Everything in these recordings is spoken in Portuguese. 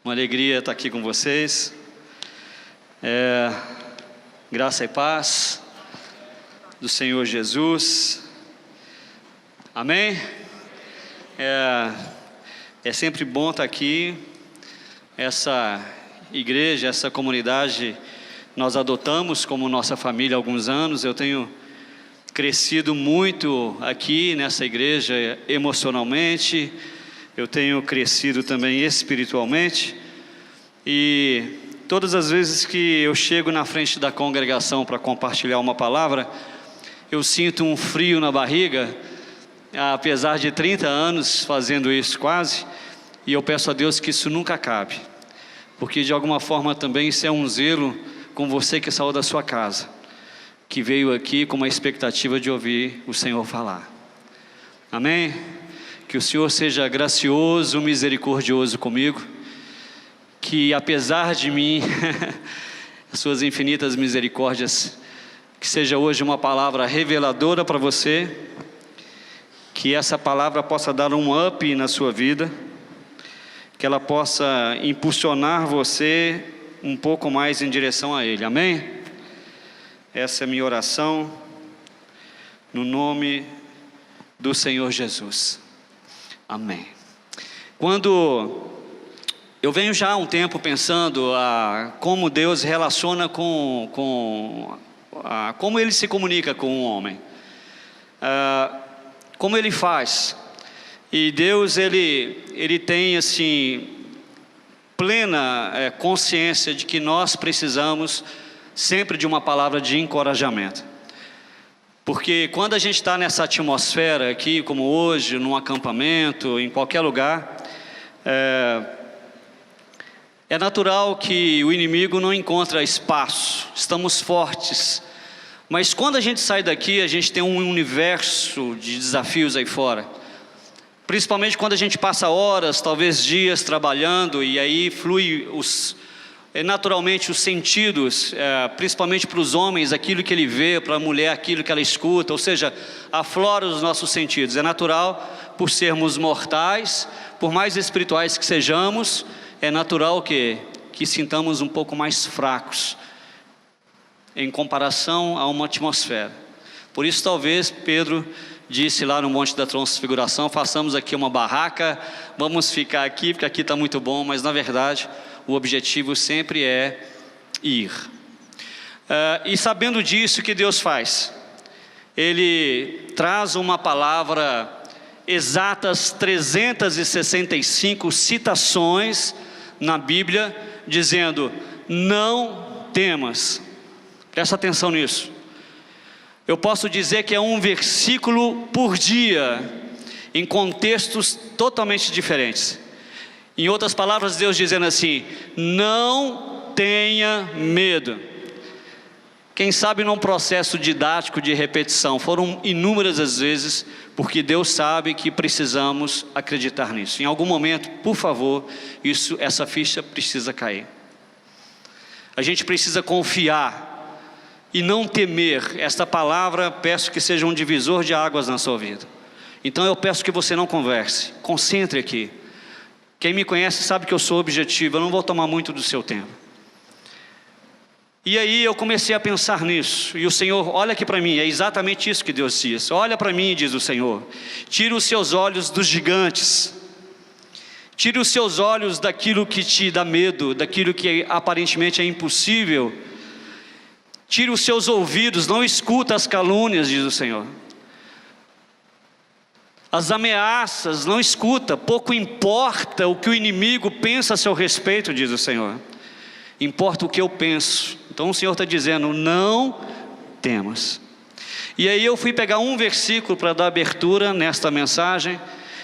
Uma alegria estar aqui com vocês. Graça e paz do Senhor Jesus. Amém? É sempre bom estar aqui. Essa igreja, essa comunidade, nós adotamos como nossa família há alguns anos. Eu tenho crescido muito aqui nessa igreja emocionalmente. Eu tenho crescido também espiritualmente. E todas as vezes que eu chego na frente da congregação para compartilhar uma palavra, eu sinto um frio na barriga, apesar de 30 anos fazendo isso quase, e eu peço a Deus que isso nunca acabe, porque de alguma forma também isso é um zelo com você que saiu da sua casa, que veio aqui com uma expectativa de ouvir o Senhor falar. Amém? Que o Senhor seja gracioso, misericordioso comigo, que apesar de mim, as suas infinitas misericórdias, que seja hoje uma palavra reveladora para você, que essa palavra possa dar um up na sua vida, que ela possa impulsionar você um pouco mais em direção a Ele. Amém? Essa é a minha oração, no nome do Senhor Jesus. Amém. Quando eu venho já há um tempo pensando como Deus relaciona como Ele se comunica com o homem, como Ele faz. E Deus, Ele tem assim plena consciência de que nós precisamos sempre de uma palavra de encorajamento. Porque quando a gente está nessa atmosfera aqui, como hoje, num acampamento, em qualquer lugar, é natural que o inimigo não encontre espaço, estamos fortes. Mas quando a gente sai daqui, a gente tem um universo de desafios aí fora. Principalmente quando a gente passa horas, talvez dias trabalhando, e aí flui naturalmente os sentidos, principalmente para os homens, aquilo que ele vê, para a mulher, aquilo que ela escuta, ou seja, aflora os nossos sentidos. É natural, por sermos mortais, por mais espirituais que sejamos, é natural que sintamos um pouco mais fracos em comparação a uma atmosfera. Por isso talvez Pedro disse lá no Monte da Transfiguração: façamos aqui uma barraca, vamos ficar aqui porque aqui está muito bom, mas na verdade o objetivo sempre é ir. E sabendo disso, o que Deus faz? Ele traz uma palavra, exatas 365 citações na Bíblia, dizendo: não temas. Presta atenção nisso. Eu posso dizer que é um versículo por dia, em contextos totalmente diferentes. Em outras palavras, Deus dizendo assim: não tenha medo. Quem sabe num processo didático de repetição, foram inúmeras as vezes, porque Deus sabe que precisamos acreditar nisso. Em algum momento, por favor, essa ficha precisa cair. A gente precisa confiar e não temer. Esta palavra, peço que seja um divisor de águas na sua vida. Então eu peço que você não converse, concentre aqui. Quem me conhece sabe que eu sou objetivo, eu não vou tomar muito do seu tempo. E aí eu comecei a pensar nisso, e o Senhor, olha aqui para mim, é exatamente isso que Deus diz. Olha para mim, diz o Senhor: tira os seus olhos dos gigantes, tire os seus olhos daquilo que te dá medo, daquilo que aparentemente é impossível. Tire os seus ouvidos, não escuta as calúnias, diz o Senhor. As ameaças, não escuta. Pouco importa o que o inimigo pensa a seu respeito, diz o Senhor. Importa o que eu penso. Então o Senhor está dizendo: não temas. E aí eu fui pegar um versículo para dar abertura nesta mensagem,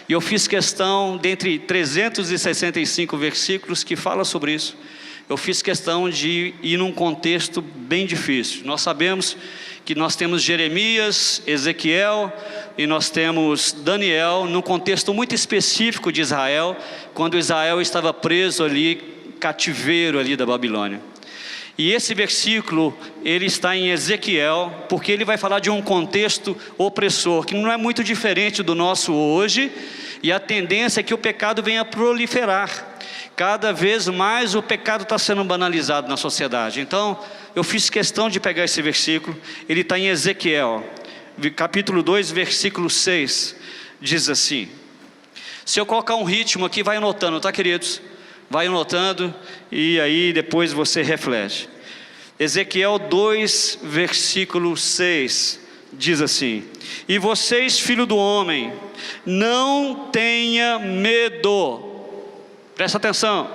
e eu fiz questão, dentre 365 versículos que fala sobre isso, eu fiz questão de ir num contexto bem difícil. Nós sabemos que nós temos Jeremias, Ezequiel e nós temos Daniel, num contexto muito específico de Israel, quando Israel estava preso ali, cativeiro ali da Babilônia. E esse versículo, ele está em Ezequiel, porque ele vai falar de um contexto opressor, que não é muito diferente do nosso hoje, E a tendência é que o pecado venha a proliferar. Cada vez mais o pecado está sendo banalizado na sociedade. Então, eu fiz questão de pegar esse versículo. Ele está em Ezequiel, capítulo 2, versículo 6. Diz assim. Se eu colocar um ritmo aqui, vai anotando, tá, queridos? Vai anotando e aí depois você reflete. Ezequiel 2, versículo 6, diz assim: E vocês, filho do homem, não tenha medo, presta atenção,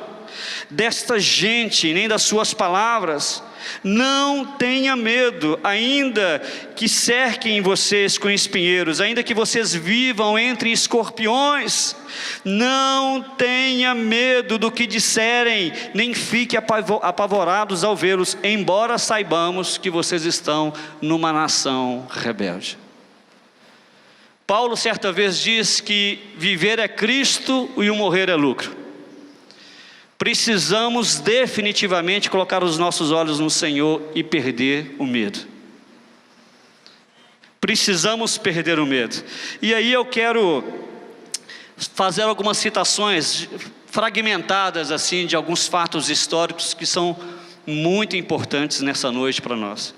desta gente, nem das suas palavras. Não tenha medo, ainda que cerquem vocês com espinheiros, ainda que vocês vivam entre escorpiões. Não tenha medo do que disserem, nem fiquem apavorados ao vê-los, embora saibamos que vocês estão numa nação rebelde. Paulo certa vez diz que viver é Cristo e o morrer é lucro. Precisamos definitivamente colocar os nossos olhos no Senhor e perder o medo. Precisamos perder o medo. E aí eu quero fazer algumas citações fragmentadas assim de alguns fatos históricos que são muito importantes nessa noite para nós.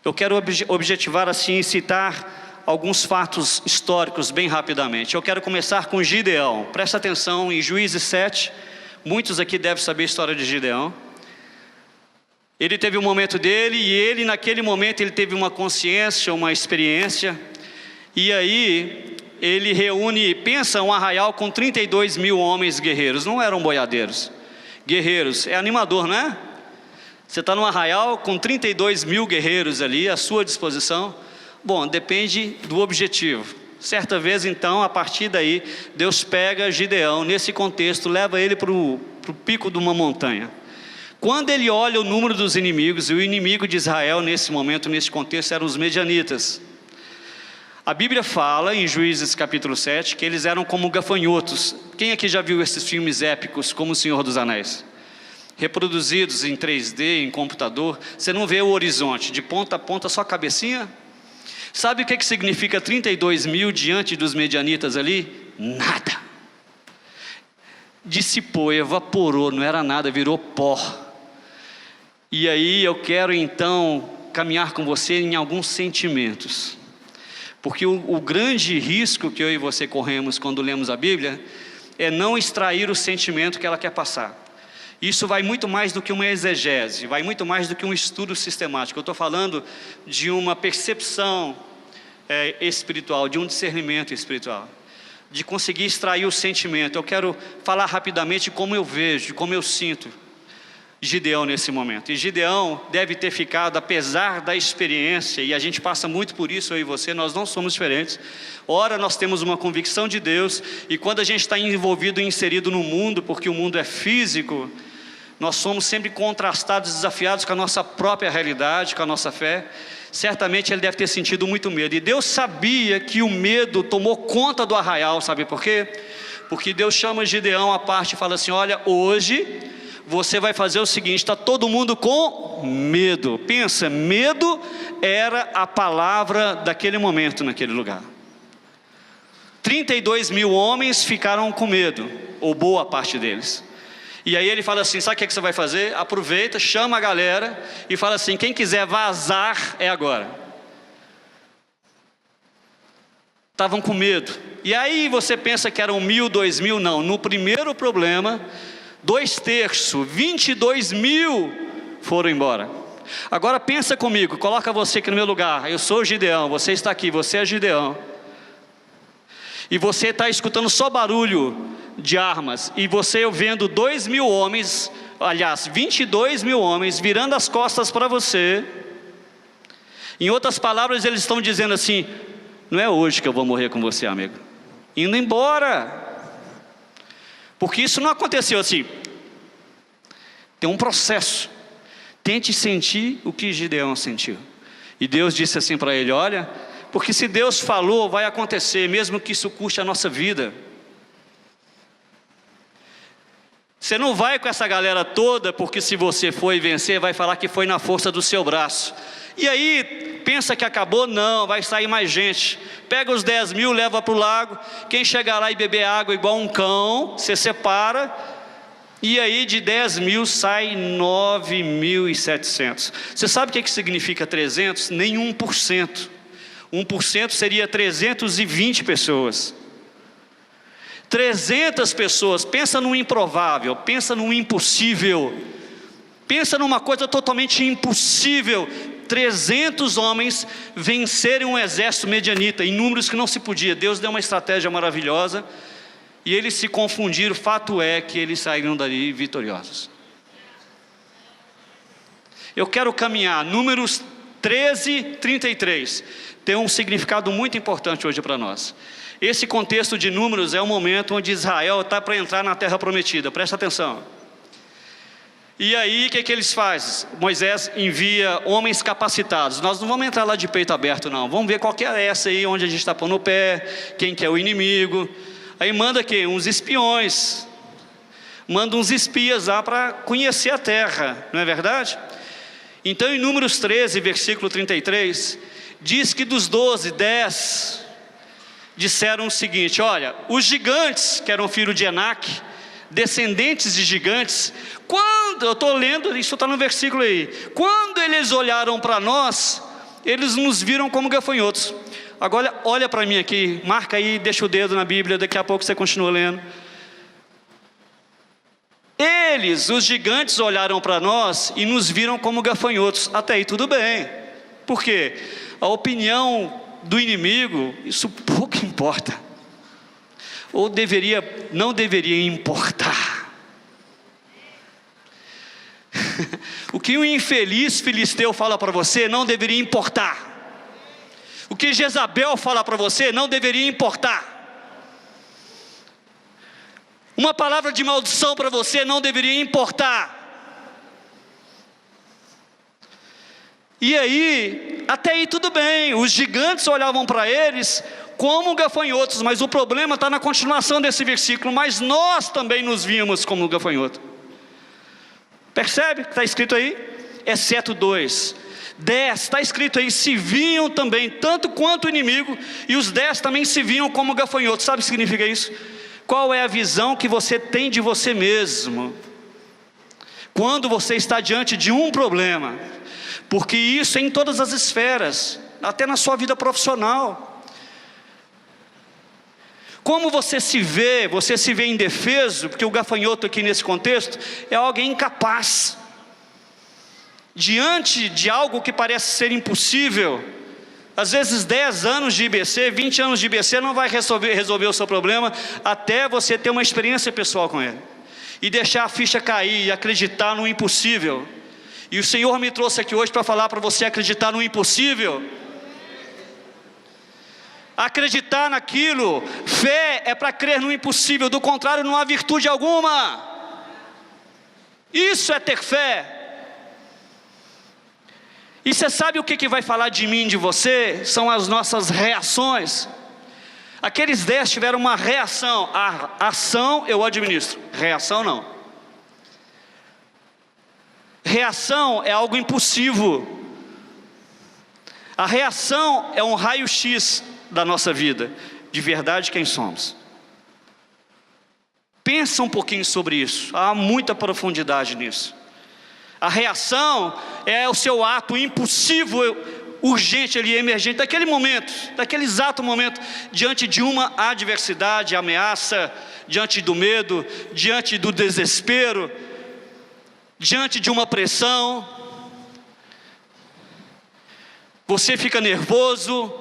Eu quero objetivar assim, citar alguns fatos históricos bem rapidamente. Eu quero começar com Gideão. Presta atenção em Juízes 7. Muitos aqui devem saber a história de Gideão. Ele teve um momento dele, e ele naquele momento ele teve uma consciência, uma experiência. E aí ele reúne, pensa um arraial com 32 mil homens guerreiros. Não eram boiadeiros, guerreiros. É animador, não é? Você está num arraial com 32 mil guerreiros ali à sua disposição. Bom, depende do objetivo. Certa vez então, a partir daí, Deus pega Gideão, nesse contexto, leva ele para o pico de uma montanha. Quando ele olha o número dos inimigos, e o inimigo de Israel nesse momento, nesse contexto, eram os medianitas. A Bíblia fala, em Juízes capítulo 7, que eles eram como gafanhotos. Quem aqui já viu esses filmes épicos, como O Senhor dos Anéis? Reproduzidos em 3D, em computador, você não vê o horizonte, de ponta a ponta, só a cabecinha. Sabe o que significa 32 mil diante dos medianitas ali? Nada. Dissipou, evaporou, não era nada, virou pó. E aí eu quero então caminhar com você em alguns sentimentos. Porque o grande risco que eu e você corremos quando lemos a Bíblia é não extrair o sentimento que ela quer passar. Isso vai muito mais do que uma exegese, vai muito mais do que um estudo sistemático. Eu estou falando de uma percepção espiritual, de um discernimento espiritual, de conseguir extrair o sentimento. Eu quero falar rapidamente como eu vejo, como eu sinto Gideão nesse momento. E Gideão deve ter ficado, apesar da experiência, e a gente passa muito por isso, eu e você, nós não somos diferentes. Ora, nós temos uma convicção de Deus, e quando a gente está envolvido e inserido no mundo, porque o mundo é físico, nós somos sempre contrastados, desafiados com a nossa própria realidade, com a nossa fé. Certamente ele deve ter sentido muito medo. E Deus sabia que o medo tomou conta do arraial, sabe por quê? Porque Deus chama Gideão à parte e fala assim: olha, hoje você vai fazer o seguinte, está todo mundo com medo. Pensa, medo era a palavra daquele momento, naquele lugar. 32 mil homens ficaram com medo, ou boa parte deles. E aí ele fala assim: sabe o que você vai fazer? Aproveita, chama a galera e fala assim: quem quiser vazar é agora. Estavam com medo. E aí você pensa que eram 1.000, 2.000? Não, no primeiro problema, 2/3, 22 mil foram embora. Agora pensa comigo, coloca você aqui no meu lugar. Eu sou Gideão, você está aqui, você é Gideão. E você está escutando só barulho de armas, e você vendo 2.000 homens, aliás, 22 mil homens, virando as costas para você. Em outras palavras, eles estão dizendo assim: não é hoje que eu vou morrer com você, amigo. Indo embora. Porque isso não aconteceu assim. Tem um processo. Tente sentir o que Gideão sentiu. E Deus disse assim para ele: olha, porque se Deus falou, vai acontecer, mesmo que isso custe a nossa vida. Você não vai com essa galera toda, porque se você for e vencer, vai falar que foi na força do seu braço. E aí, pensa que acabou, não, vai sair mais gente. Pega os 10 mil, leva para o lago. Quem chegar lá e beber água igual um cão, você separa. E aí de 10 mil sai 9.700. Você sabe o que significa 300? Nem 1%. 1% seria 320 pessoas. 300 pessoas, pensa no improvável, pensa no impossível. Pensa numa coisa totalmente impossível. 300 homens vencerem um exército medianita, em números que não se podia. Deus deu uma estratégia maravilhosa, e eles se confundiram. Fato é que eles saíram dali vitoriosos. Eu quero caminhar, Números 13, 33, tem um significado muito importante hoje para nós. Esse contexto de Números é o momento onde Israel está para entrar na terra prometida, presta atenção. E aí, o que eles fazem? Moisés envia homens capacitados. Nós não vamos entrar lá de peito aberto, não. Vamos ver qual que é essa aí, onde a gente está pondo o pé, quem que é o inimigo. Aí manda quê? Uns espiões. Manda uns espias lá para conhecer a terra, não é verdade? Então, em Números 13, versículo 33, diz que dos 12, 10 disseram o seguinte: olha, os gigantes, que eram filhos de Enaque, descendentes de gigantes, quando, eu estou lendo, isso está no versículo aí, quando eles olharam para nós, eles nos viram como gafanhotos. Agora olha para mim aqui, marca aí, deixa o dedo na Bíblia, daqui a pouco você continua lendo. Eles, os gigantes, olharam para nós e nos viram como gafanhotos. Até aí tudo bem. Por quê? A opinião do inimigo, isso pouco importa. Ou não deveria importar. O que um infeliz filisteu fala para você não deveria importar. O que Jezabel fala para você não deveria importar. Uma palavra de maldição para você não deveria importar. E aí, até aí tudo bem, os gigantes olhavam para eles como gafanhotos, mas o problema está na continuação desse versículo, mas nós também nos víamos como gafanhoto. Percebe o que está escrito aí? Exceto 2. 10, está escrito aí, se viam também, tanto quanto o inimigo, e os 10 também se viam como gafanhotos. Sabe o que significa isso? Qual é a visão que você tem de você mesmo quando você está diante de um problema? Porque isso é em todas as esferas, até na sua vida profissional. Como você se vê indefeso, porque o gafanhoto aqui nesse contexto é alguém incapaz. Diante de algo que parece ser impossível, às vezes 10 anos de IBC, 20 anos de IBC não vai resolver o seu problema, até você ter uma experiência pessoal com ele, e deixar a ficha cair, e acreditar no impossível. E o Senhor me trouxe aqui hoje para falar para você acreditar no impossível. Acreditar naquilo, fé é para crer no impossível, do contrário não há virtude alguma. Isso é ter fé. E você sabe o que vai falar de mim, de você? São as nossas reações. Aqueles 10 tiveram uma reação. A ação eu administro, reação não. Reação é algo impulsivo. A reação é um raio-x da nossa vida, de verdade quem somos. Pensa um pouquinho sobre isso, há muita profundidade nisso. A reação é o seu ato impulsivo, urgente ali, emergente, daquele momento, daquele exato momento, diante de uma adversidade, ameaça, diante do medo, diante do desespero, diante de uma pressão. Você fica nervoso,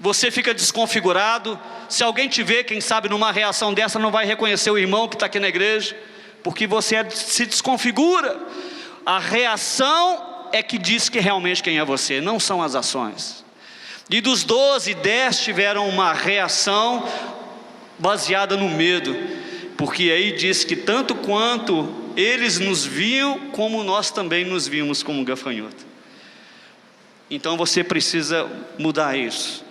você fica desconfigurado. Se alguém te vê, quem sabe numa reação dessa, não vai reconhecer o irmão que está aqui na igreja, porque você se desconfigura. A reação é que diz que realmente quem é você, não são as ações. E dos 12, 10 tiveram uma reação baseada no medo, porque aí diz que tanto quanto eles nos viam, como nós também nos vimos como gafanhoto. Então você precisa mudar isso.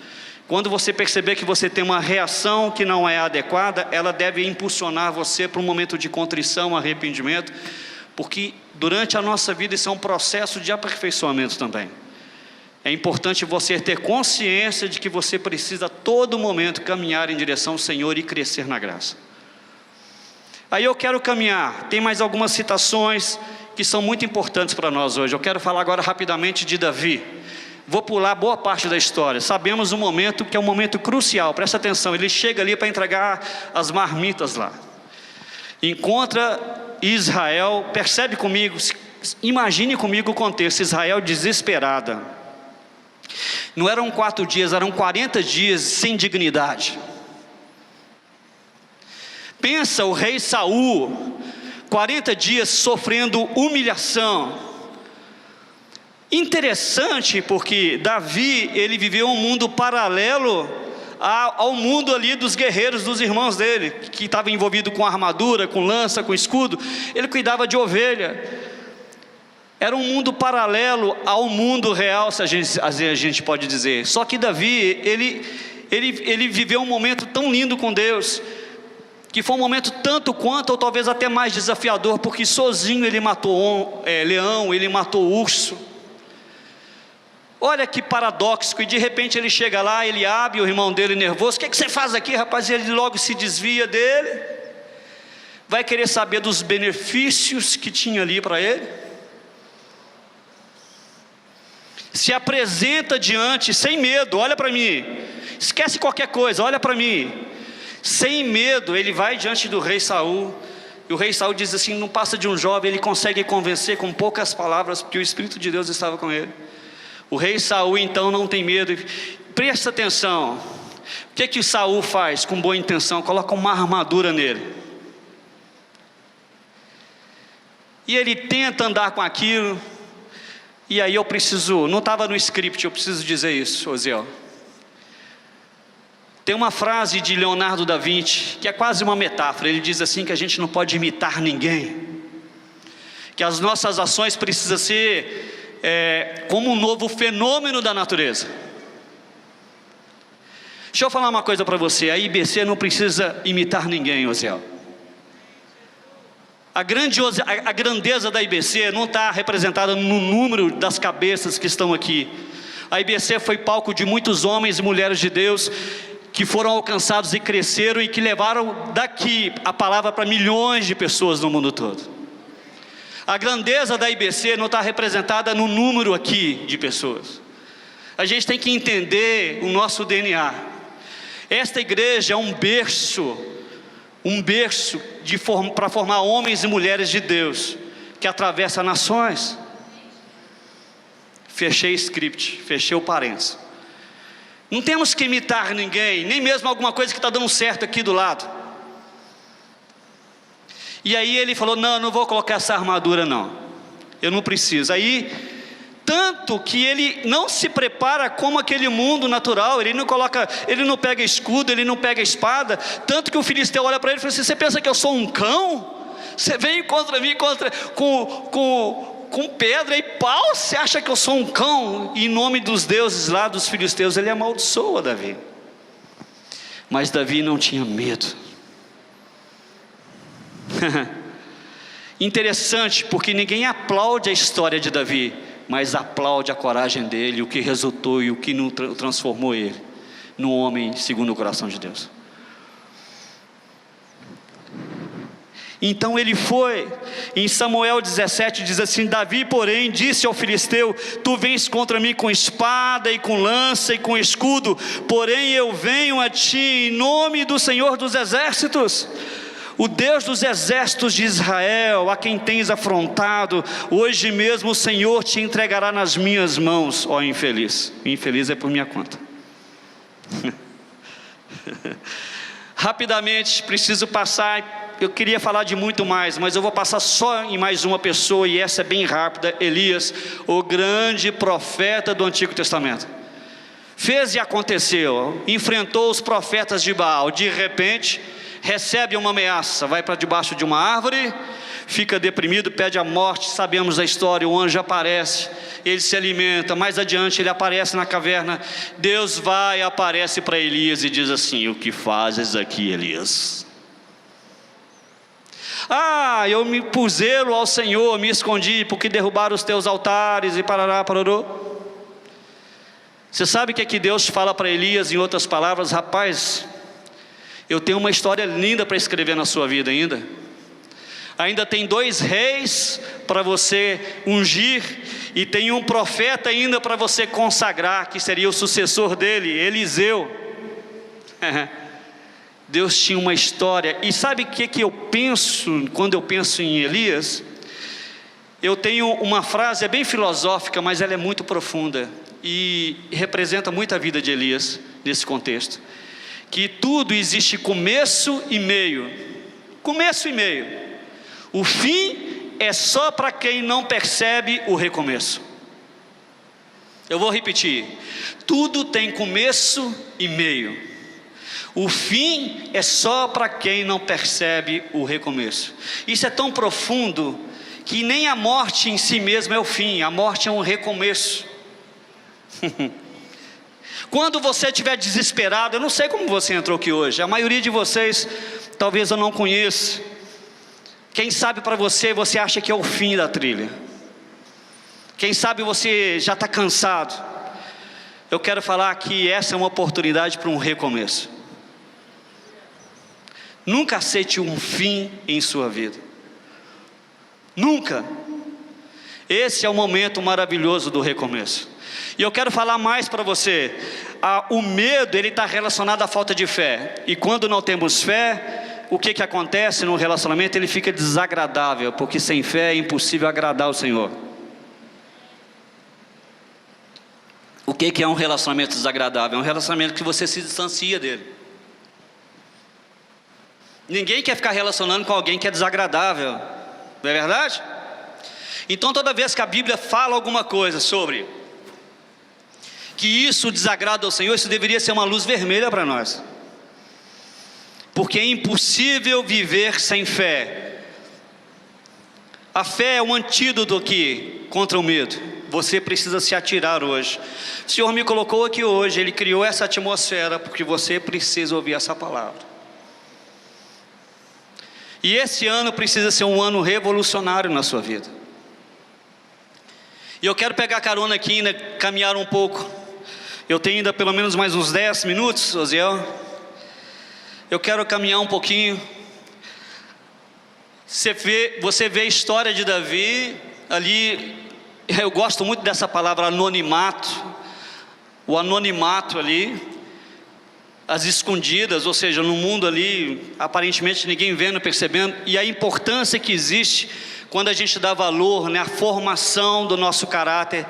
Quando você perceber que você tem uma reação que não é adequada, ela deve impulsionar você para um momento de contrição, arrependimento, porque durante a nossa vida isso é um processo de aperfeiçoamento também. É importante você ter consciência de que você precisa a todo momento caminhar em direção ao Senhor e crescer na graça. Aí eu quero caminhar, tem mais algumas citações que são muito importantes para nós hoje. Eu quero falar agora rapidamente de Davi. Vou pular boa parte da história. Sabemos um momento que é um momento crucial, presta atenção, ele chega ali para entregar as marmitas lá. Encontra Israel, percebe comigo, imagine comigo o contexto, Israel desesperada. Não eram 4 dias, eram 40 dias sem dignidade. Pensa o rei Saul, 40 dias sofrendo humilhação. Interessante porque Davi, ele viveu um mundo paralelo ao mundo ali dos guerreiros, dos irmãos dele, que estava envolvido com armadura, com lança, com escudo. Ele cuidava de ovelha. Era um mundo paralelo ao mundo real, se a gente pode dizer. Só que Davi, ele viveu um momento tão lindo com Deus, que foi um momento tanto quanto, ou talvez até mais desafiador, porque sozinho ele matou leão, ele matou urso. Olha que paradoxo, e de repente ele chega lá, Eliabe, o irmão dele nervoso, o que você faz aqui, rapaz? E ele logo se desvia dele, vai querer saber dos benefícios que tinha ali para ele, se apresenta diante, sem medo, olha para mim, esquece qualquer coisa, olha para mim, sem medo, ele vai diante do rei Saul, e o rei Saul diz assim, não passa de um jovem, ele consegue convencer com poucas palavras, porque o Espírito de Deus estava com ele. O rei Saul então não tem medo, presta atenção, o que Saul faz com boa intenção? Coloca uma armadura nele, e ele tenta andar com aquilo, e aí eu preciso, não estava no script, eu preciso dizer isso, Osiel. Tem uma frase de Leonardo da Vinci, que é quase uma metáfora, ele diz assim que a gente não pode imitar ninguém, que as nossas ações precisam ser como um novo fenômeno da natureza. Deixa eu falar uma coisa para você, a IBC não precisa imitar ninguém, Osiel. A grandeza da IBC não está representada no número das cabeças que estão aqui. A IBC foi palco de muitos homens e mulheres de Deus, que foram alcançados e cresceram, e que levaram daqui a palavra para milhões de pessoas no mundo todo. A grandeza da IBC não está representada no número aqui de pessoas. A gente tem que entender o nosso DNA. Esta igreja é um berço para formar homens e mulheres de Deus, que atravessa nações. Fechei script, fechei o parênteses. Não temos que imitar ninguém, nem mesmo alguma coisa que está dando certo aqui do lado. E aí ele falou, não, eu não vou colocar essa armadura não, eu não preciso. Aí, tanto que ele não se prepara como aquele mundo natural, ele não pega escudo, ele não pega espada, tanto que o filisteu olha para ele e fala assim, você pensa que eu sou um cão? Você veio contra mim com pedra e pau, você acha que eu sou um cão? E em nome dos deuses lá, dos filisteus, ele amaldiçoa Davi. Mas Davi não tinha medo. Interessante, porque ninguém aplaude a história de Davi, mas aplaude a coragem dele, o que resultou e o que transformou ele num homem segundo o coração de Deus. Então ele foi, em Samuel 17 diz assim, Davi porém disse ao filisteu, tu vens contra mim com espada e com lança e com escudo, porém eu venho a ti em nome do Senhor dos exércitos, o Deus dos exércitos de Israel, a quem tens afrontado, hoje mesmo o Senhor te entregará nas minhas mãos, ó infeliz. Infeliz é por minha conta. Rapidamente, preciso passar, eu queria falar de muito mais, mas eu vou passar só em mais uma pessoa, e essa é bem rápida, Elias, o grande profeta do Antigo Testamento. Fez e aconteceu, enfrentou os profetas de Baal, de repente, recebe uma ameaça, vai para debaixo de uma árvore, fica deprimido, pede a morte, sabemos a história, o anjo aparece, ele se alimenta, mais adiante ele aparece na caverna, Deus vai e aparece para Elias e diz assim, o que fazes aqui, Elias? Eu me pus zelo ao Senhor, me escondi, porque derrubaram os teus altares, e parará, pararô. Você sabe o que é que Deus fala para Elias, em outras palavras? Rapaz, eu tenho uma história linda para escrever na sua vida ainda. Ainda tem 2 reis para você ungir, e tem um profeta ainda para você consagrar, que seria o sucessor dele, Eliseu. Deus tinha uma história. E sabe o que eu penso quando eu penso em Elias? Eu tenho uma frase, é bem filosófica, mas ela é muito profunda e representa muito a vida de Elias nesse contexto. Que tudo existe começo e meio. Começo e meio. O fim é só para quem não percebe o recomeço. Eu vou repetir. Tudo tem começo e meio. O fim é só para quem não percebe o recomeço. Isso é tão profundo que nem a morte em si mesma é o fim. A morte é um recomeço. Quando você estiver desesperado, eu não sei como você entrou aqui hoje. A maioria de vocês, talvez eu não conheça. Quem sabe para você, você acha que é o fim da trilha. Quem sabe você já está cansado. Eu quero falar que essa é uma oportunidade para um recomeço. Nunca aceite um fim em sua vida. Nunca. Esse é o momento maravilhoso do recomeço. E eu quero falar mais para você. O medo, ele está relacionado à falta de fé. E quando não temos fé, o que acontece no relacionamento? Ele fica desagradável, porque sem fé é impossível agradar o Senhor. O que é um relacionamento desagradável? É um relacionamento que você se distancia dele. Ninguém quer ficar relacionando com alguém que é desagradável, não é verdade? Então toda vez que a Bíblia fala alguma coisa sobre que isso desagrada ao Senhor, isso deveria ser uma luz vermelha para nós. Porque é impossível viver sem fé. A fé é um antídoto aqui contra o medo. Você precisa se atirar hoje. O Senhor me colocou aqui hoje, Ele criou essa atmosfera, porque você precisa ouvir essa palavra. E esse ano precisa ser um ano revolucionário na sua vida. E eu quero pegar carona aqui e ainda caminhar um pouco. Eu tenho ainda pelo menos mais uns 10 minutos, Osiel. Eu quero caminhar um pouquinho. Você vê a história de Davi ali. Eu gosto muito dessa palavra anonimato. O anonimato ali, as escondidas, ou seja, no mundo ali, aparentemente ninguém vendo, percebendo, e a importância que existe quando a gente dá valor, na formação do nosso caráter,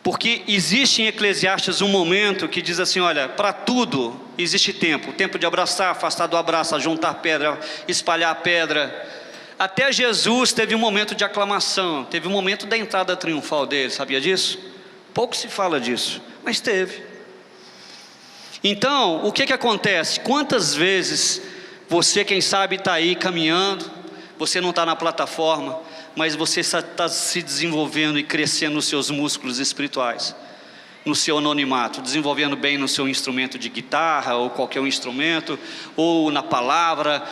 porque existe em Eclesiastes um momento que diz assim, olha, para tudo existe tempo, tempo de abraçar, afastar do abraço, juntar pedra, espalhar pedra. Até Jesus teve um momento de aclamação, teve um momento da entrada triunfal dele, sabia disso? Pouco se fala disso, mas teve. Então, o que acontece? Quantas vezes você, quem sabe, está aí caminhando, você não está na plataforma, mas você está se desenvolvendo e crescendo nos seus músculos espirituais, no seu anonimato, desenvolvendo bem no seu instrumento de guitarra, ou qualquer instrumento, ou na palavra,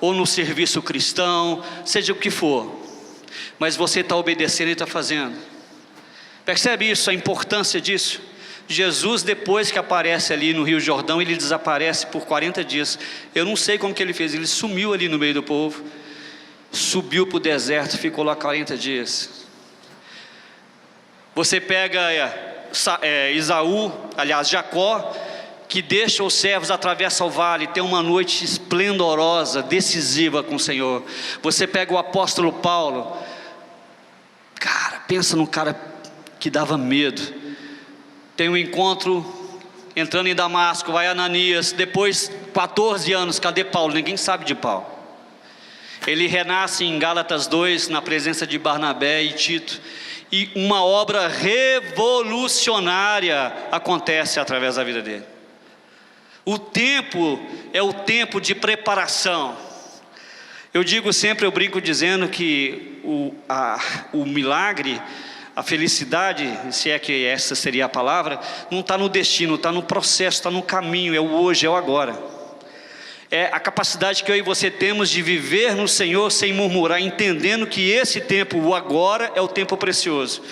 ou no serviço cristão, seja o que for, mas você está obedecendo e está fazendo. Percebe isso, a importância disso? Jesus, depois que aparece ali no Rio Jordão, ele desaparece por 40 dias. Eu não sei como que ele fez, ele sumiu ali no meio do povo, subiu para o deserto, ficou lá 40 dias. Você pega Esaú, aliás Jacó, que deixa os servos, atravessa o vale, tem uma noite esplendorosa, decisiva com o Senhor. Você pega o apóstolo Paulo, cara, pensa num cara que dava medo. Tem um encontro, entrando em Damasco, vai Ananias, depois 14 anos, cadê Paulo? Ninguém sabe de Paulo. Ele renasce em Gálatas 2, na presença de Barnabé e Tito, e uma obra revolucionária acontece através da vida dele. O tempo é o tempo de preparação. Eu digo sempre, eu brinco dizendo que o milagre, a felicidade, se é que essa seria a palavra, não está no destino, está no processo, está no caminho, é o hoje, é o agora. É a capacidade que eu e você temos de viver no Senhor sem murmurar, entendendo que esse tempo, o agora, é o tempo precioso.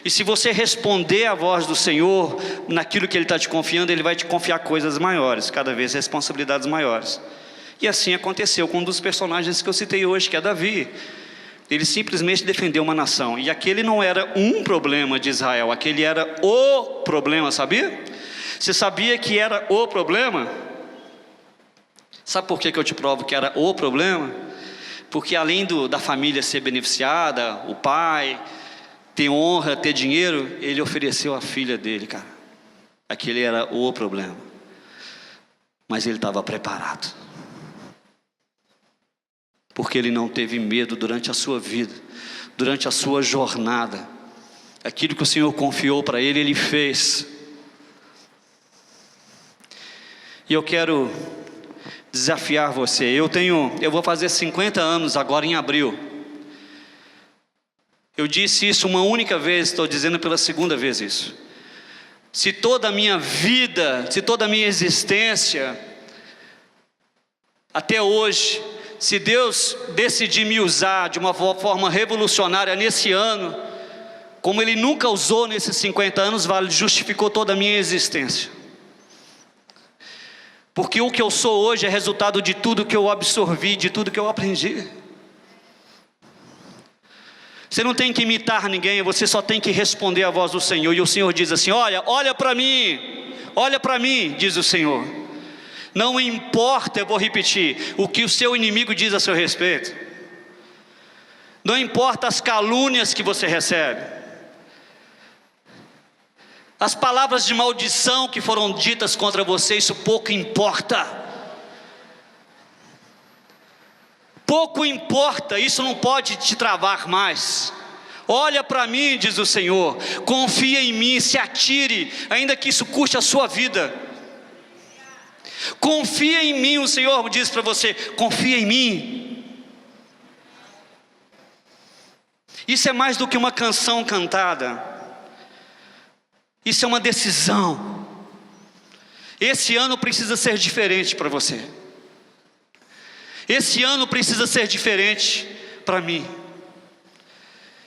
E se você responder à voz do Senhor, naquilo que Ele está te confiando, Ele vai te confiar coisas maiores, cada vez responsabilidades maiores. E assim aconteceu com um dos personagens que eu citei hoje, que é Davi. Ele simplesmente defendeu uma nação, e aquele não era um problema de Israel, aquele era o problema, sabia? Você sabia que era o problema? Sabe por que eu te provo que era o problema? Porque além da família ser beneficiada, o pai ter honra, ter dinheiro, ele ofereceu a filha dele, cara. Aquele era o problema. Mas ele estava preparado. Porque ele não teve medo durante a sua vida, durante a sua jornada. Aquilo que o Senhor confiou para ele, ele fez. E eu quero desafiar você. Eu vou fazer 50 anos agora em abril. Eu disse isso uma única vez, estou dizendo pela segunda vez isso. Se toda a minha vida, se toda a minha existência, até hoje, se Deus decidir me usar de uma forma revolucionária nesse ano, como Ele nunca usou nesses 50 anos, justificou toda a minha existência. Porque o que eu sou hoje é resultado de tudo que eu absorvi, de tudo que eu aprendi. Você não tem que imitar ninguém, você só tem que responder à voz do Senhor. E o Senhor diz assim: olha para mim, diz o Senhor. Não importa, eu vou repetir, o que o seu inimigo diz a seu respeito. Não importa as calúnias que você recebe. As palavras de maldição que foram ditas contra você, isso pouco importa. Pouco importa, isso não pode te travar mais. Olha para mim, diz o Senhor, confia em mim, se atire, ainda que isso custe a sua vida. Confia em mim, o Senhor diz para você, confia em mim. Isso é mais do que uma canção cantada. Isso é uma decisão. Esse ano precisa ser diferente para você. Esse ano precisa ser diferente para mim.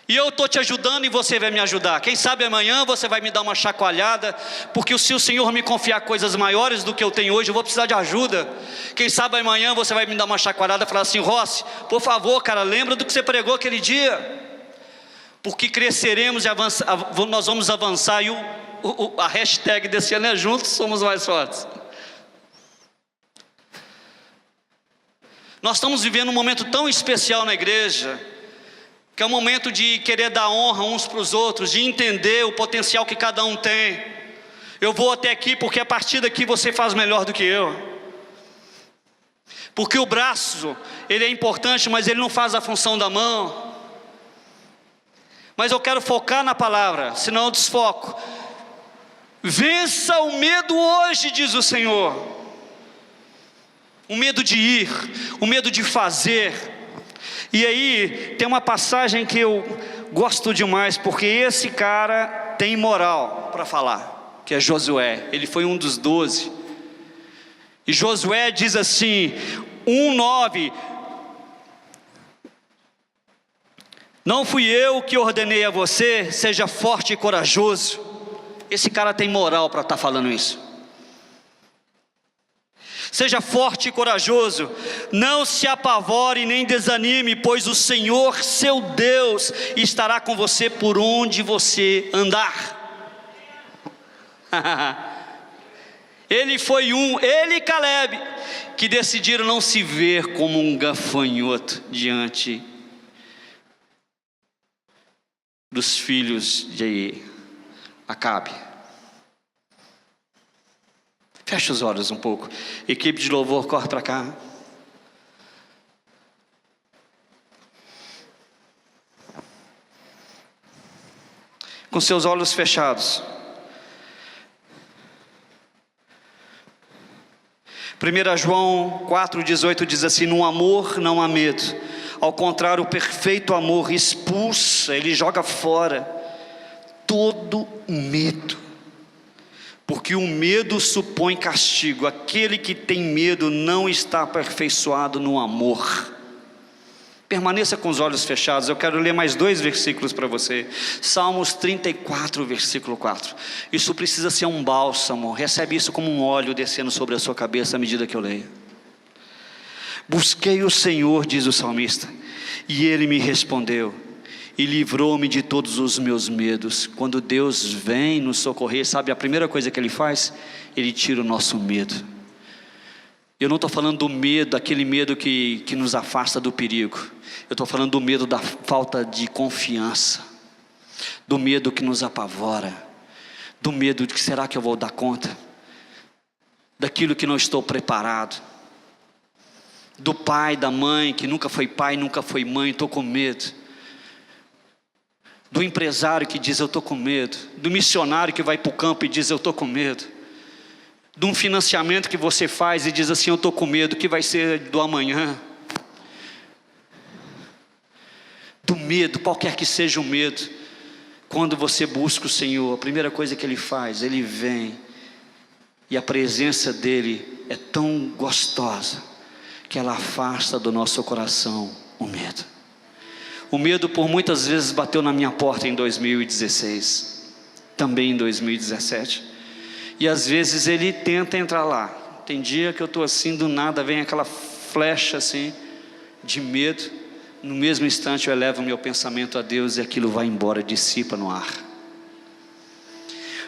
E eu estou te ajudando e você vai me ajudar. Quem sabe amanhã você vai me dar uma chacoalhada, porque se o Senhor me confiar coisas maiores do que eu tenho hoje, eu vou precisar de ajuda. Quem sabe amanhã você vai me dar uma chacoalhada e falar assim: Rossi, por favor, cara, lembra do que você pregou aquele dia. Porque cresceremos e nós vamos avançar. E a hashtag desse ano é juntos somos mais fortes. Nós estamos vivendo um momento tão especial na igreja, que é um momento de querer dar honra uns para os outros, de entender o potencial que cada um tem. Eu vou até aqui porque a partir daqui você faz melhor do que eu. Porque o braço, ele é importante, mas ele não faz a função da mão. Mas eu quero focar na palavra, senão eu desfoco. Vença o medo hoje, diz o Senhor. O medo de ir, o medo de fazer. E aí tem uma passagem que eu gosto demais, porque esse cara tem moral para falar, que é Josué. Ele foi um dos 12. E Josué diz assim, 1:9: não fui eu que ordenei a você, seja forte e corajoso. Esse cara tem moral para estar falando isso. Seja forte e corajoso, não se apavore nem desanime, pois o Senhor seu Deus estará com você por onde você andar. Ele e Caleb, que decidiram não se ver como um gafanhoto diante dos filhos de Acabe. Fecha os olhos um pouco. Equipe de louvor, corre para cá. Com seus olhos fechados. 1 João 4,18 diz assim: no amor não há medo. Ao contrário, o perfeito amor expulsa, ele joga fora todo medo. Porque o medo supõe castigo. Aquele que tem medo não está aperfeiçoado no amor. Permaneça com os olhos fechados. Eu quero ler mais 2 versículos para você. Salmos 34, versículo 4. Isso precisa ser um bálsamo. Recebe isso como um óleo descendo sobre a sua cabeça à medida que eu leio. Busquei o Senhor, diz o salmista, e Ele me respondeu e livrou-me de todos os meus medos. Quando Deus vem nos socorrer, sabe a primeira coisa que Ele faz? Ele tira o nosso medo. Eu não estou falando do medo, aquele medo que nos afasta do perigo. Eu estou falando do medo da falta de confiança, do medo que nos apavora, do medo de que será que eu vou dar conta, daquilo que não estou preparado, do pai, da mãe que nunca foi pai, nunca foi mãe, estou com medo, do empresário que diz eu estou com medo, do missionário que vai para o campo e diz eu estou com medo, de um financiamento que você faz e diz assim eu estou com medo, o que vai ser do amanhã, do medo, qualquer que seja o medo. Quando você busca o Senhor, a primeira coisa que Ele faz, Ele vem, e a presença dEle é tão gostosa, que ela afasta do nosso coração o medo. O medo por muitas vezes bateu na minha porta em 2016, também em 2017, e às vezes ele tenta entrar lá. Tem dia que eu estou assim, do nada vem aquela flecha assim, de medo. No mesmo instante eu elevo o meu pensamento a Deus e aquilo vai embora, dissipa no ar.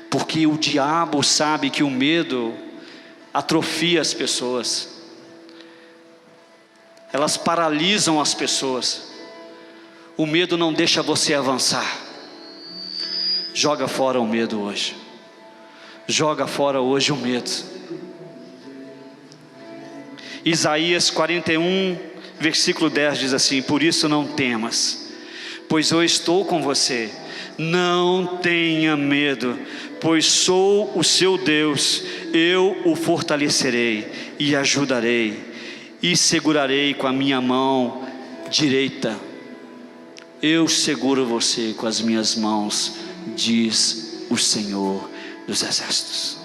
Porque o diabo sabe que o medo atrofia as pessoas, elas paralisam as pessoas. O medo não deixa você avançar. Joga fora o medo hoje. Joga fora hoje o medo. Isaías 41, versículo 10 diz assim: por isso não temas, pois eu estou com você. Não tenha medo, pois sou o seu Deus. Eu o fortalecerei e ajudarei, e segurarei com a minha mão direita. Eu seguro você com as minhas mãos, diz o Senhor dos Exércitos.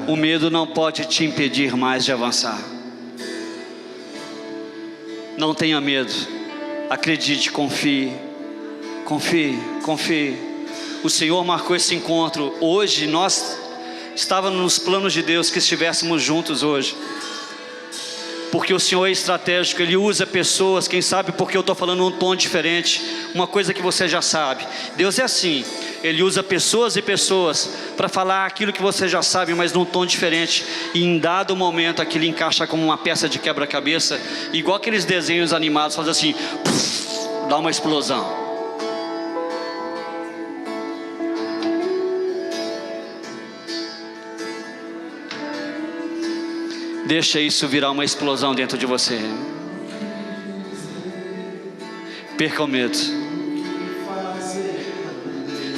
O medo não pode te impedir mais de avançar. Não tenha medo. Acredite, confie. Confie, confie. O Senhor marcou esse encontro. Hoje nós estávamos nos planos de Deus que estivéssemos juntos hoje. Porque o Senhor é estratégico, Ele usa pessoas, quem sabe porque eu estou falando um tom diferente, uma coisa que você já sabe. Deus é assim, Ele usa pessoas e pessoas para falar aquilo que você já sabe, mas num tom diferente. E em dado momento aquilo encaixa como uma peça de quebra-cabeça, igual aqueles desenhos animados, faz assim, puff, dá uma explosão. Deixa isso virar uma explosão dentro de você. Perca o medo.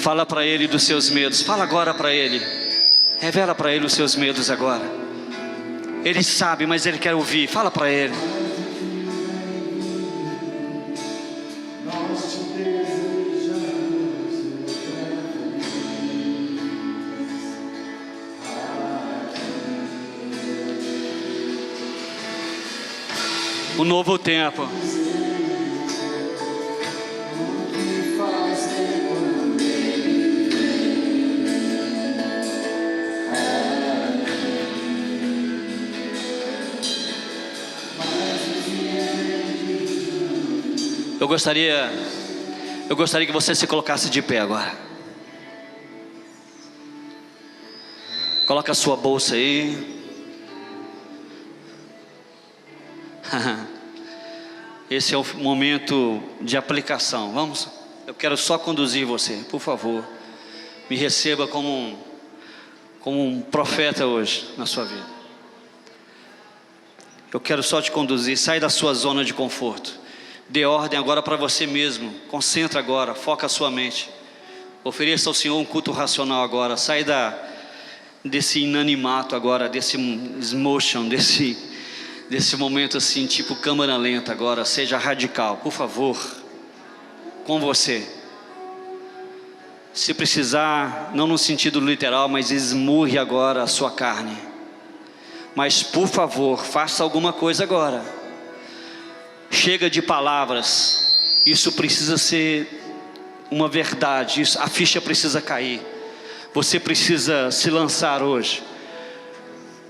Fala para Ele dos seus medos. Fala agora para Ele. Revela para Ele os seus medos agora. Ele sabe, mas Ele quer ouvir. Fala para Ele. Um novo tempo. Eu gostaria que você se colocasse de pé agora. Coloca a sua bolsa aí. Esse é o momento de aplicação. Vamos? Eu quero só conduzir você, por favor. Me receba como um profeta hoje na sua vida. Eu quero só te conduzir. Sai da sua zona de conforto. Dê ordem agora para você mesmo. Concentra agora, foca a sua mente. Ofereça ao Senhor um culto racional agora. Sai desse inanimato agora, desse motion, desse momento assim, tipo câmera lenta agora. Seja radical, por favor. Com você. Se precisar, não no sentido literal, mas esmurre agora a sua carne. Mas por favor, faça alguma coisa agora. Chega de palavras. Isso precisa ser uma verdade. A ficha precisa cair. Você precisa se lançar hoje.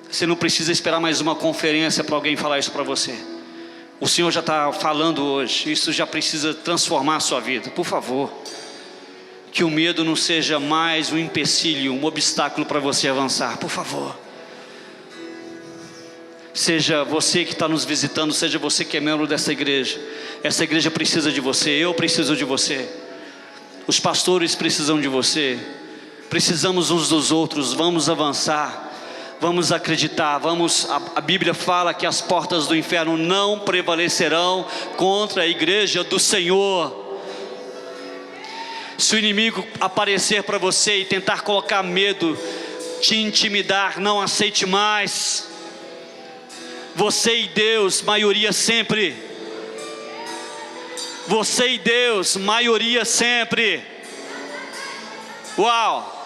Você não precisa esperar mais uma conferência para alguém falar isso para você. O Senhor já está falando hoje. Isso já precisa transformar a sua vida. Por favor. Que o medo não seja mais um empecilho, um obstáculo para você avançar. Por favor. Seja você que está nos visitando, seja você que é membro dessa igreja. Essa igreja precisa de você, eu preciso de você. Os pastores precisam de você. Precisamos uns dos outros, vamos avançar. Vamos acreditar, a Bíblia fala que as portas do inferno não prevalecerão contra a igreja do Senhor. Se o inimigo aparecer para você e tentar colocar medo, te intimidar, não aceite mais. Você e Deus, maioria sempre. Você e Deus, maioria sempre. Uau!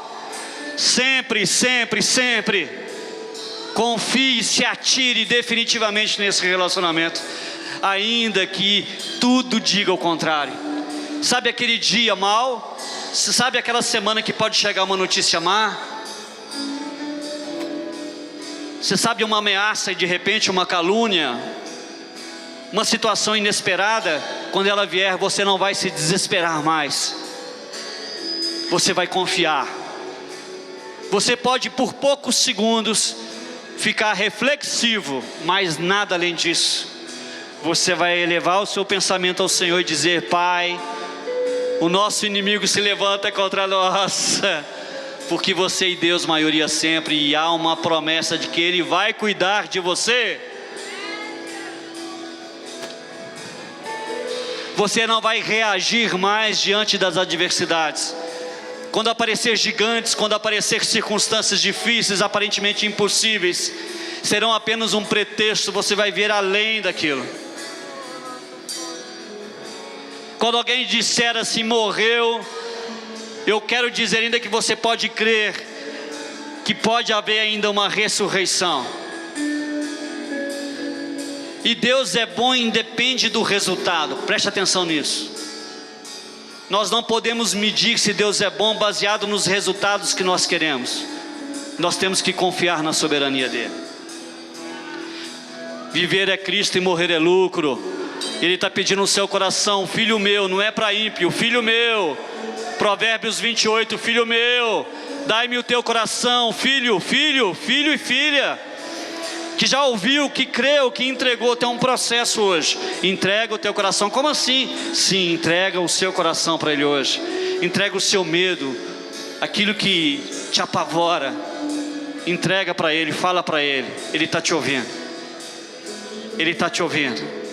Sempre, sempre, sempre. Confie e se atire definitivamente nesse relacionamento, ainda que tudo diga o contrário. Sabe aquele dia mal? Sabe aquela semana que pode chegar uma notícia má? Você sabe uma ameaça e de repente uma calúnia, uma situação inesperada? Quando ela vier, você não vai se desesperar mais. Você vai confiar. Você pode por poucos segundos ficar reflexivo, mas nada além disso. Você vai elevar o seu pensamento ao Senhor e dizer: Pai, o nosso inimigo se levanta contra nós, porque você e Deus maioria sempre, e há uma promessa de que Ele vai cuidar de você. Você não vai reagir mais diante das adversidades. Quando aparecer gigantes, quando aparecer circunstâncias difíceis, aparentemente impossíveis, serão apenas um pretexto. Você vai ver além daquilo. Quando alguém disser assim: morreu, eu quero dizer ainda que você pode crer que pode haver ainda uma ressurreição. E Deus é bom, independe do resultado. Preste atenção nisso. Nós não podemos medir se Deus é bom baseado nos resultados que nós queremos. Nós temos que confiar na soberania dEle. Viver é Cristo e morrer é lucro. Ele está pedindo no seu coração: filho meu, não é para ímpio, filho meu. Provérbios 28, filho meu, dai-me o teu coração, filho, filho, filho e filha, que já ouviu, que creu, que entregou. Tem um processo hoje. Entrega o teu coração. Como assim? Sim, entrega o seu coração para Ele hoje. Entrega o seu medo, aquilo que te apavora. Entrega para Ele, fala para Ele. Ele está te ouvindo. Ele está te ouvindo.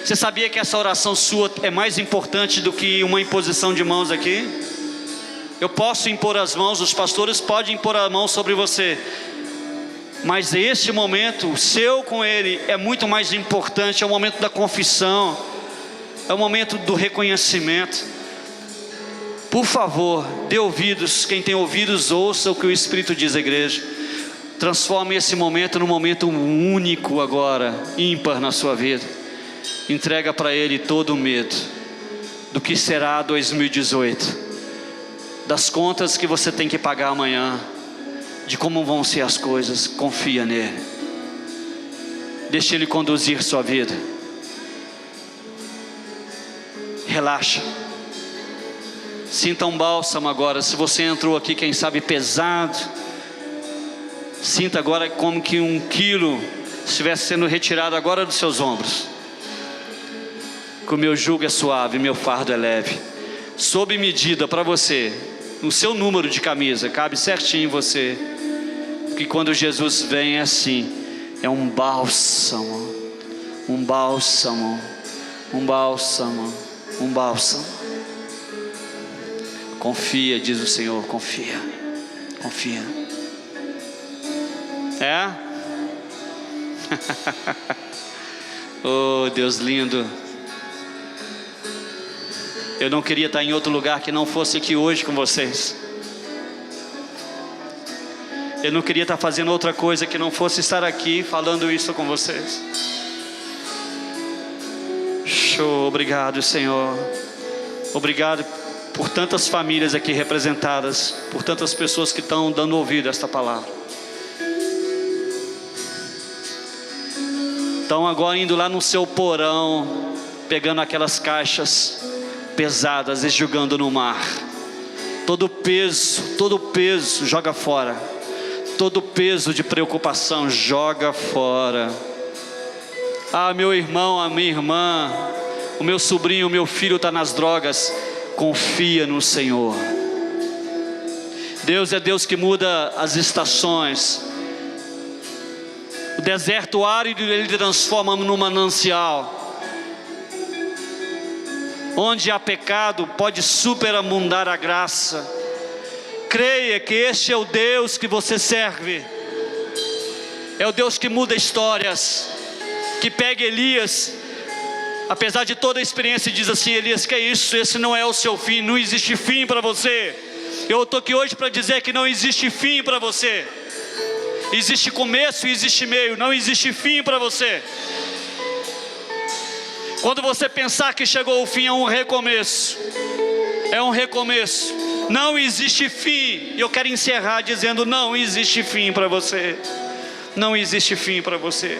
Você sabia que essa oração sua é mais importante do que uma imposição de mãos aqui? Eu posso impor as mãos, os pastores podem impor a mão sobre você, mas este momento seu com Ele é muito mais importante. É o momento da confissão, é o momento do reconhecimento. Por favor, dê ouvidos. Quem tem ouvidos, ouça o que o Espírito diz à igreja. Transforme esse momento num momento único agora, ímpar na sua vida. Entrega para Ele todo o medo do que será 2018, das contas que você tem que pagar amanhã, de como vão ser as coisas. Confia nele. Deixe Ele conduzir sua vida. Relaxa. Sinta um bálsamo agora. Se você entrou aqui, quem sabe pesado, sinta agora como que 1 quilo estivesse sendo retirado agora dos seus ombros. Que o meu jugo é suave, meu fardo é leve. Sob medida para você, no seu número de camisa, cabe certinho em você. Porque quando Jesus vem é assim, é um bálsamo, um bálsamo, Um bálsamo, um bálsamo. Confia, diz o Senhor, confia, confia. É? Oh, Deus lindo. Eu não queria estar em outro lugar que não fosse aqui hoje com vocês. Eu não queria estar fazendo outra coisa que não fosse estar aqui falando isso com vocês. Show, obrigado, Senhor. Obrigado por tantas famílias aqui representadas, por tantas pessoas que estão dando ouvido a esta palavra. Estão agora indo lá no seu porão, pegando aquelas caixas pesadas e jogando no mar. Todo peso, joga fora. Todo peso de preocupação, joga fora. Ah, meu irmão, a minha irmã, o meu sobrinho, o meu filho está nas drogas. Confia no Senhor. Deus é Deus que muda as estações. O deserto árido Ele transforma num manancial. Onde há pecado, pode superabundar a graça. Creia que este é o Deus que você serve. É o Deus que muda histórias. Que pega Elias, apesar de toda a experiência, e diz assim: Elias, que é isso? Esse não é o seu fim, não existe fim para você. Eu estou aqui hoje para dizer que não existe fim para você. Existe começo e existe meio, não existe fim para você. Quando você pensar que chegou ao fim, é um recomeço. É um recomeço. Não existe fim. E eu quero encerrar dizendo: não existe fim para você. Não existe fim para você.